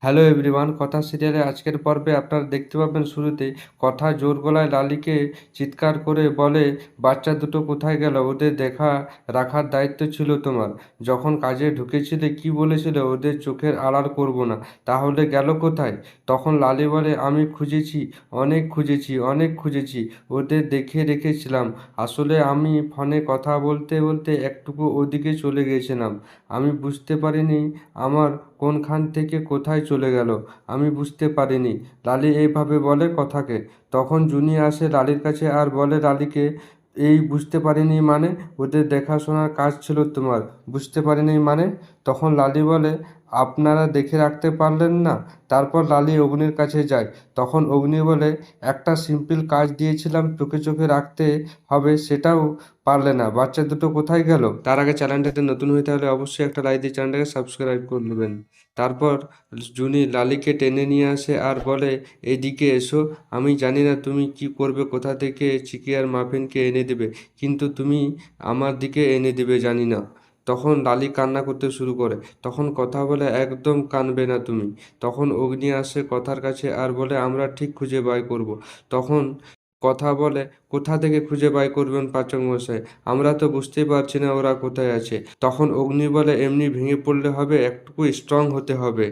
Hello everyone, কথা সিরিয়ালে আজকের পর্বে আপনারা দেখতে পাবেন শুরুতেই কথা জোর গলায় লালিকে চিৎকার করে বলে, বাচ্চা দুটো কোথায় গেল? ওদের দেখা রাখার দায়িত্ব ছিল তোমার। যখন কাজে ঢুকেছিলে কি বলেছিলে? ওদের চোখের আড়াল করব না। তাহলে গেল কোথায়? তখন লালি বলে, আমি খুঁজেছি, অনেক খুঁজেছি, অনেক খুঁজেছি। ওদের দেখে রেখেছিলাম। আসলে আমি ফোনে কথা বলতে বলতে একটুকু ওদিকে চলে গেছিলাম। আমি বুঝতে পারিনি আমার কোনখান থেকে কোথায় চলে গেল। আমি বুঝতে পারিনি। লালি এইভাবে বলে কথাকে। তখন জুনি আসে লালির কাছে আর বলে লালিকে, এই বুঝতে পারিনি মানে? ওদের দেখাশোনার কাজ ছিল তোমার, বুঝতে পারিনি মানে? তখন লালি বলে, আপনারা দেখে রাখতে পারলেন না? তারপর লালি অগ্নির কাছে যায়। তখন অগ্নি বলে, একটা সিম্পল কাজ দিয়েছিলাম চোখে চোখে রাখতে হবে, সেটাও পারলে না। বাচ্চা দুটো কোথায় গেল? তার আগে চ্যানেলটাতে নতুন হয়ে তাহলে অবশ্যই একটা লাইক দিয়ে চ্যানেলটাকে সাবস্ক্রাইব করে নেবেন। তারপর জুনি লালিকে টেনে নিয়ে আসে আর বলে, এদিকে এসো। আমি জানি না তুমি কি করবে, কোথা থেকে চিকি আর মাফিনকে এনে দেবে, কিন্তু তুমি আমার দিকে এনে দেবে জানি না। তখন লালি কান্না করতে শুরু করে। তখন কথা বলে, একদম কাঁদবে না তুমি। তখন অগ্নি আসে কথার কাছে আর বলে, আমরা ঠিক খুঁজে বাই করব। তখন কথা বলে, কোথা থেকে খুঁজে বাই করবেন পাচক মশাই? আমরা তো বুঝতেই পারছি না ওরা কোথায় আছে। তখন অগ্নি বলে, এমনি ভেঙে পড়লে হবে, একটুকু স্ট্রং হতে হবে।